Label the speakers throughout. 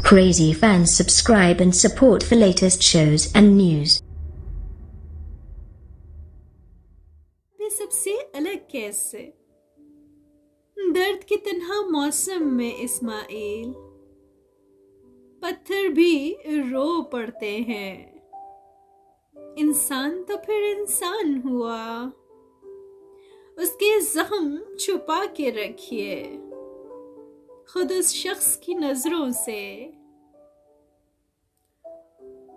Speaker 1: Crazy fans, subscribe and support for latest shows and news.
Speaker 2: वे सबसे अलग कैसे? दर्द के तन्हा मौसम में इस्माइल, पत्थर भी रो पड़ते हैं। इंसान तो फिर इंसान हुआ, उसके जख्म छुपा के रखिए खुद उस शख्स की नजरों से।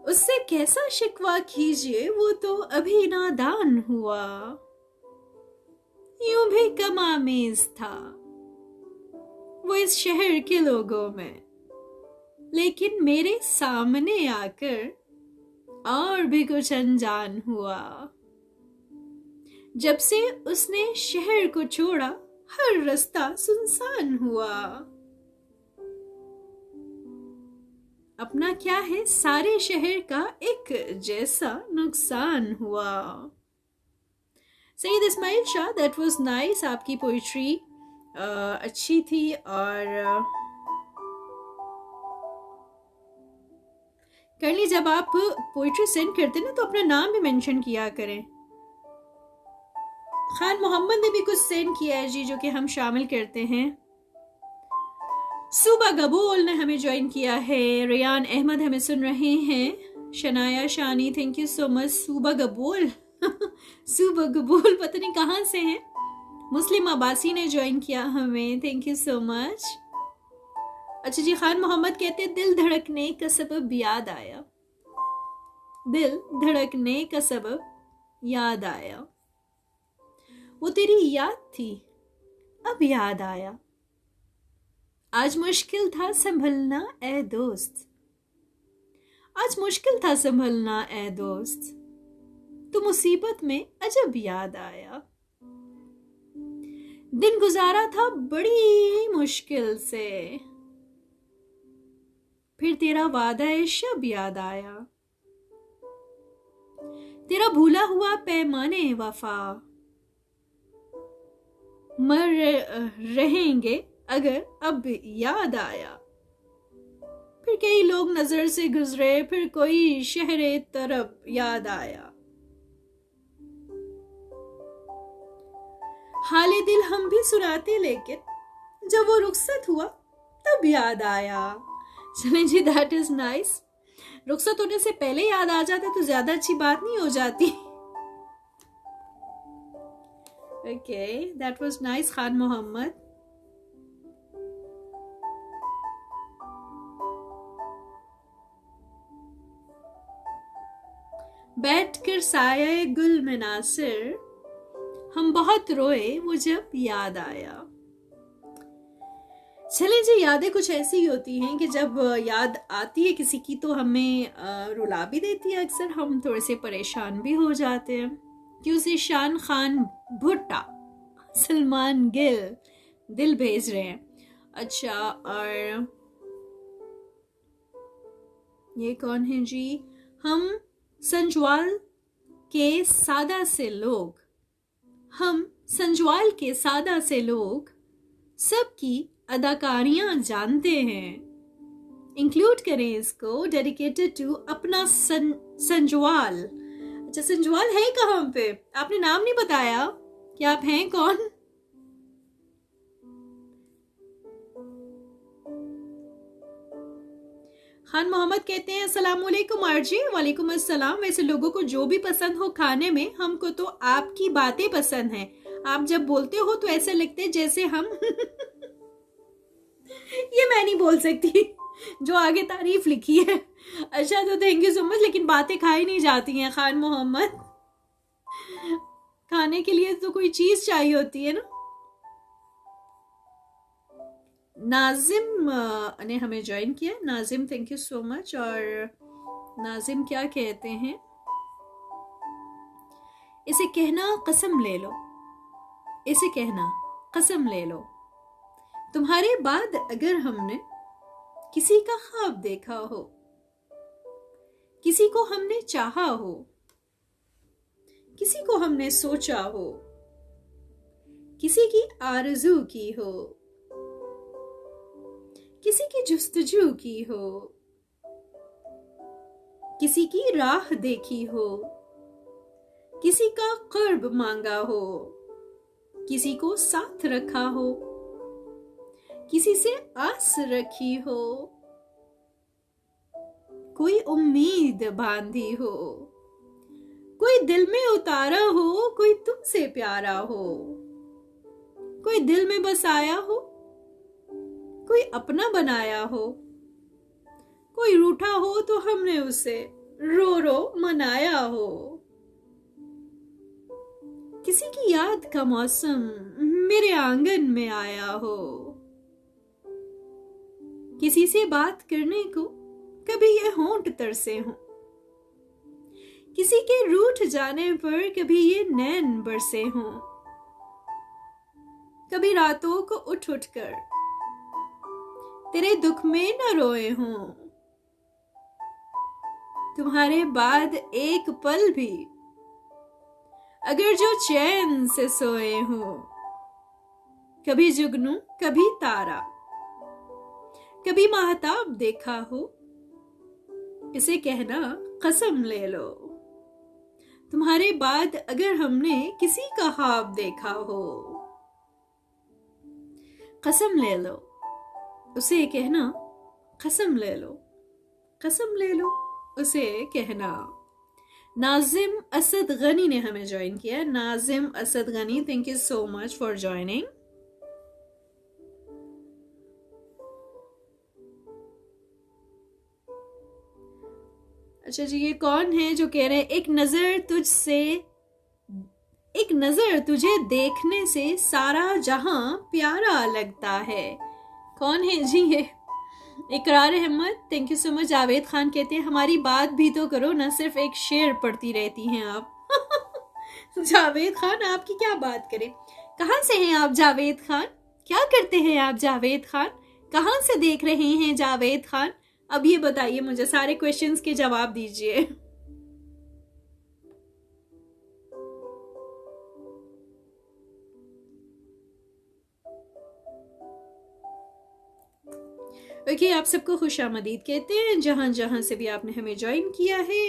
Speaker 2: उससे कैसा शिकवा कीजिए, वो तो अभी नादान हुआ। यूं भी कमामेज था वो इस शहर के लोगों में, लेकिन मेरे सामने आकर और भी कुछ अनजान हुआ। जब से उसने शहर को छोड़ा, हर रास्ता सुनसान हुआ। अपना क्या है, सारे शहर का एक जैसा नुकसान हुआ। Syed Ismail Shah, that was nice. आपकी पोइट्री अच्छी थी। और करली, जब आप पोइट्री सेंड करते ना तो अपना नाम भी मेंशन किया करें। खान मोहम्मद ने भी कुछ सेंड किया है जी, जो कि हम शामिल करते हैं। सुबा गबूल ने हमें ज्वाइन किया है। रियान अहमद हमें सुन रहे हैं। शनाया शानी, थैंक यू सो मच। सुबा गबूल सुबा गबूल पता नहीं कहाँ से हैं। मुस्लिम अब्बासी ने ज्वाइन किया हमें, थैंक यू सो मच। अच्छा जी, खान मोहम्मद कहते हैं दिल धड़कने का सबब याद आया, दिल धड़कने का सबब याद आया, वो तेरी याद थी अब याद आया। आज मुश्किल था संभलना ए दोस्त, आज मुश्किल था संभलना ए दोस्त, तो मुसीबत में अजब याद आया। दिन गुजारा था बड़ी मुश्किल से, फिर तेरा वादा ए शब याद आया। तेरा भूला हुआ पैमाने वफा, मर रहेंगे अगर अब याद आया। फिर कई लोग नजर से गुजरे, फिर कोई शहरे तरफ याद आया। हाले दिल हम भी सुनाते, लेकिन जब वो रुखसत हुआ तब याद आया। चलें जी, दैट इज नाइस। रुखसत होने से पहले याद आ जाता तो ज्यादा अच्छी बात नहीं हो जाती। Okay, that was nice Khan Mohammad. बैठकर साये गुल में नासिर, हम बहुत रोए वो जब याद आया। चले जी, यादें कुछ ऐसी होती हैं कि जब याद आती है किसी की तो हमें रुला भी देती है। अक्सर हम थोड़े से परेशान भी हो जाते हैं कि उसे शान खान भुट्टा, सलमान गिल दिल भेज रहे हैं। अच्छा, और ये कौन है जी? हम संजवाल के सादा से लोग, हम संजवाल के सादा से लोग सबकी अदाकारियां जानते हैं। इंक्लूड करें इसको, डेडिकेटेड टू अपना संजवाल। अच्छा, संजवाल है कहाँ पे? आपने नाम नहीं बताया कि आप हैं कौन। खान मोहम्मद कहते हैं अस्सलाम वालेकुम आरजी। वालेकुम अस्सलाम। वैसे लोगों को जो भी पसंद हो खाने में, हमको तो आपकी बातें पसंद हैं। आप जब बोलते हो तो ऐसा लगता है जैसे हम ये मैं नहीं बोल सकती जो आगे तारीफ लिखी है। अच्छा, तो थैंक यू सो मच। लेकिन बातें खाई नहीं जाती हैं खान मोहम्मद, खाने के लिए तो कोई चीज चाहिए होती है ना। नाजिम ने हमें ज्वाइन किया। Nazim, thank you so much. और नाजिम क्या कहते हैं? इसे कहना कसम ले लो, इसे कहना कसम ले लो, तुम्हारे बाद अगर हमने किसी का ख्वाब देखा हो, किसी को हमने चाहा हो, किसी को हमने सोचा हो, किसी की आरज़ू की हो, किसी की जुस्तजू की हो, किसी की राह देखी हो, किसी का कर्ब मांगा हो, किसी को साथ रखा हो, किसी से आस रखी हो, कोई उम्मीद बांधी हो, कोई दिल में उतारा हो, कोई तुमसे प्यारा हो, कोई दिल में बसाया हो, कोई अपना बनाया हो, कोई रूठा हो तो हमने उसे रो रो मनाया हो, किसी की याद का मौसम मेरे आंगन में आया हो, किसी से बात करने को कभी ये होंठ तरसे हो, किसी के रूठ जाने पर कभी ये नैन बरसे हो, कभी रातों को उठ उठ कर तेरे दुख में न रोए हों, तुम्हारे बाद एक पल भी अगर जो चैन से सोए हो, कभी जुगनू कभी तारा, कभी महताब देखा हो, इसे कहना कसम ले लो, तुम्हारे बाद अगर हमने किसी का ख्वाब देखा हो, कसम ले लो, उसे कहना कसम ले लो, कसम ले लो, उसे कहना। नाजिम असद गनी ने हमें ज्वाइन किया। Nazim Asad Ghani, thank you so much for joining. अच्छा जी, ये कौन है जो कह रहे हैं एक नजर तुझे देखने से सारा जहां प्यारा लगता है। कौन है जी ये? Iqrar Ahmad, thank you so much. Javed Khan कहते हैं हमारी बात भी तो करो ना, सिर्फ एक शेर पढ़ती रहती हैं आप। जावेद खान, आपकी क्या बात करें? कहाँ से हैं आप जावेद खान? क्या करते हैं आप जावेद खान? कहाँ से देख रहे हैं जावेद खान? अब ये बताइए मुझे, सारे क्वेश्चंस के जवाब दीजिए। ओके, आप सबको खुशामदीद कहते हैं जहां जहां से भी आपने हमें ज्वाइन किया है।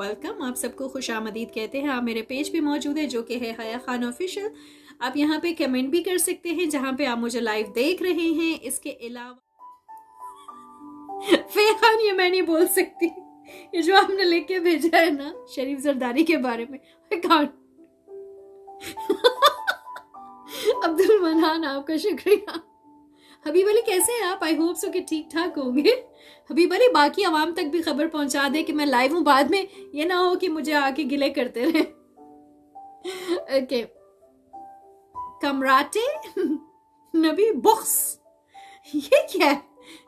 Speaker 2: वेलकम। आप सबको खुशामदीद कहते हैं। आप मेरे पेज पे मौजूद है जो कि है हया खान ऑफिशियल। आप यहाँ पे कमेंट भी कर सकते हैं जहाँ पे आप मुझे लाइव देख रहे हैं। इसके अलावा फेहान, ये मैं नहीं बोल सकती, ये जो आपने लिख के भेजा है ना शरीफ जरदारी के बारे में, अब्दुल मनान, आपका शुक्रिया। हबीब अली, कैसे हैं आप? आई होप सो कि ठीक ठाक होंगे। हबीब अली, बाकी आवाम तक भी खबर पहुंचा दे कि मैं लाइव हूं, बाद में ये ना हो कि मुझे आके गिले करते रहे। ओके, कमराटे नबी बुक्स, ये क्या है?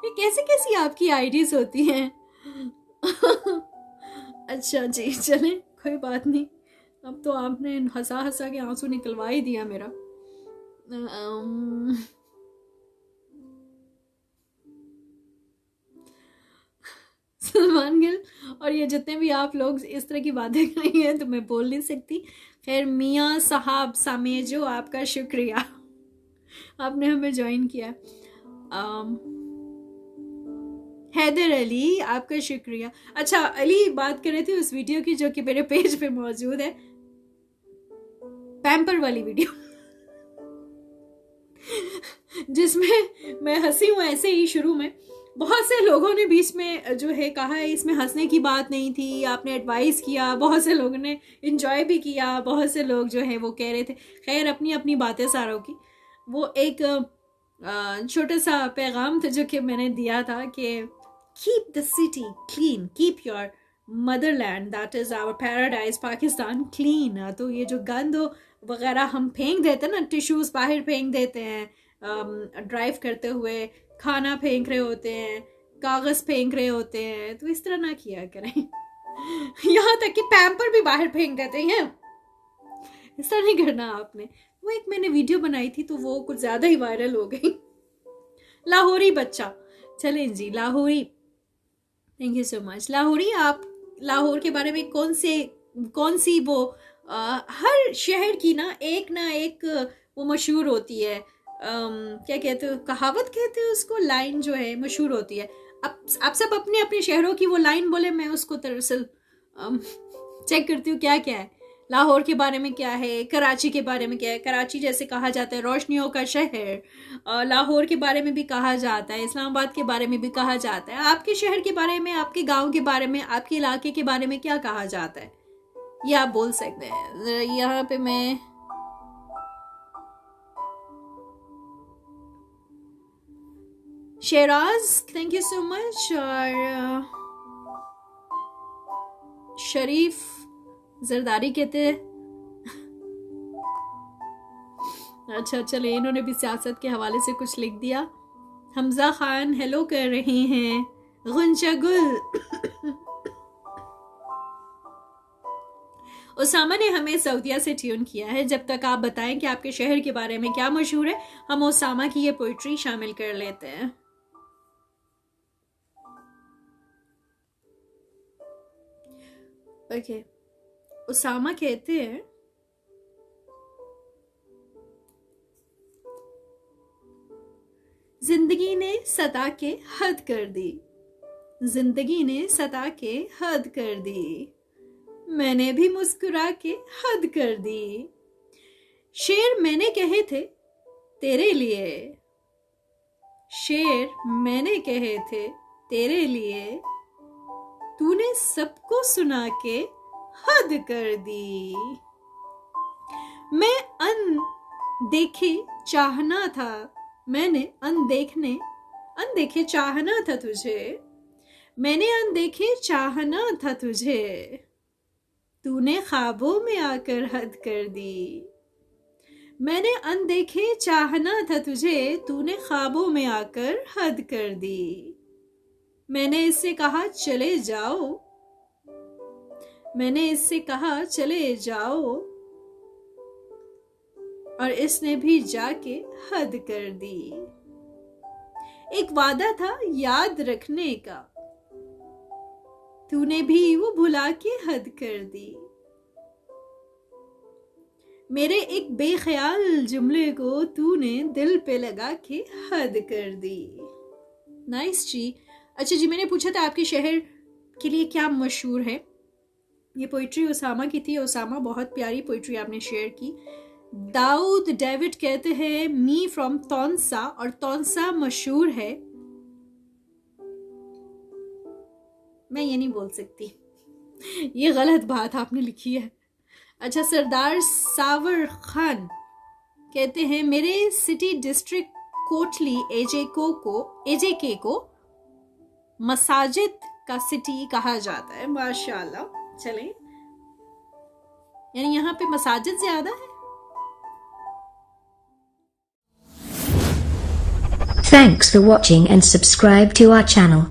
Speaker 2: ये कैसी कैसी आपकी आईडीज होती हैं? अच्छा जी, चलें, कोई बात नहीं। अब तो आपने हंसा हंसा के आंसू निकलवा ही दिया मेरा। सलमान गिल और ये जितने भी आप लोग इस तरह की बातें कर रही हैं तो मैं बोल नहीं सकती। खैर, मियाँ साहब सामेजो, आपका शुक्रिया, आपने हमें ज्वाइन किया। हैदर अली, आपका शुक्रिया। अच्छा, अली बात कर रहे थे उस वीडियो की जो कि मेरे पेज पे मौजूद है, पैम्पर वाली वीडियो, जिसमें मैं हंसी हूँ ऐसे ही शुरू में। बहुत से लोगों ने बीच में जो है कहा है इसमें हंसने की बात नहीं थी, आपने एडवाइस किया, बहुत से लोगों ने एंजॉय भी किया, बहुत से लोग जो है वो कह रहे थे। खैर, अपनी अपनी बातें सारों की। वो एक छोटा सा पैगाम था जो कि मैंने दिया था कि keep the city clean, keep your motherland that is our paradise Pakistan clean. तो ये जो गंद वगैरह हम फेंक देते हैं ना, टिश्यूज बाहर फेंक देते हैं, ड्राइव करते हुए खाना फेंक रहे होते हैं, कागज फेंक रहे होते हैं, तो इस तरह ना किया करें। यहाँ तक कि पैम्पर भी बाहर फेंक देते हैं, इस तरह नहीं करना आपने। वो एक मैंने वीडियो बनाई थी तो वो कुछ ज्यादा ही वायरल हो गई। लाहौरी बच्चा। चलें जी, Lahori, thank you so much. Lahori, आप लाहौर के बारे में कौन सी वो हर शहर की ना एक वो मशहूर होती है, क्या कहते हो, कहावत कहते हैं उसको, लाइन जो है मशहूर होती है। आप सब अपने अपने शहरों की वो लाइन बोले, मैं उसको दरअसल चेक करती हूँ क्या क्या है। लाहौर के बारे में क्या है, कराची के बारे में क्या है। कराची जैसे कहा जाता है रोशनियों का शहर, लाहौर के बारे में भी कहा जाता है, इस्लामाबाद के बारे में भी कहा जाता है। आपके शहर के बारे में, आपके गांव के बारे में, आपके इलाके के बारे में क्या कहा जाता है, ये आप बोल सकते हैं। यहाँ पे मैं शेराज, थैंक यू सो मच। और शरीफ जरदारी कहते हैं। अच्छा चले, इन्होंने भी सियासत के हवाले से कुछ लिख दिया। हमजा खान हेलो कर रहे हैं। गुंजा गुल उसामा ने हमें सऊदिया से ट्यून किया है। जब तक आप बताएं कि आपके शहर के बारे में क्या मशहूर है, हम उसामा की ये पोइट्री शामिल कर लेते हैं। ओके, उसामा कहते हैं, जिंदगी ने सता के हद कर दी, जिंदगी ने सता के हद कर दी, मैंने भी मुस्कुरा के हद कर दी। शेर मैंने कहे थे तेरे लिए, शेर मैंने कहे थे तेरे लिए, तूने सबको सुना के हद कर दी। मैं अनदेखे चाहना था, मैंने अनदेखे चाहना था तुझे, मैंने अनदेखे चाहना था तुझे, तूने ख्वाबों में आकर हद कर दी। मैंने अनदेखे चाहना था तुझे, तूने ख्वाबों में आकर हद कर दी। मैंने इससे कहा चले जाओ, मैंने इससे कहा चले जाओ, और इसने भी जाके हद कर दी। एक वादा था याद रखने का, तूने भी वो भुला के हद कर दी। मेरे एक बेख्याल जुमले को तूने दिल पे लगा के हद कर दी। नाइस जी। अच्छा जी, मैंने पूछा था आपके शहर के लिए क्या मशहूर है। ये पोइट्री उसामा की थी। उसामा, बहुत प्यारी पोइट्री आपने शेयर की। दाऊद डेविड कहते हैं मी फ्रॉम तौनसा, और तौनसा मशहूर है, मैं ये नहीं बोल सकती, ये गलत बात आपने लिखी है। अच्छा, सरदार सावर खान कहते हैं मेरे सिटी डिस्ट्रिक्ट कोटली एजेके को मसाजिद का सिटी कहा जाता है। माशाल्लाह। चलें, यानी यहाँ पे मसाजिद ज्यादा है।
Speaker 1: Thanks for watching and subscribe to our channel.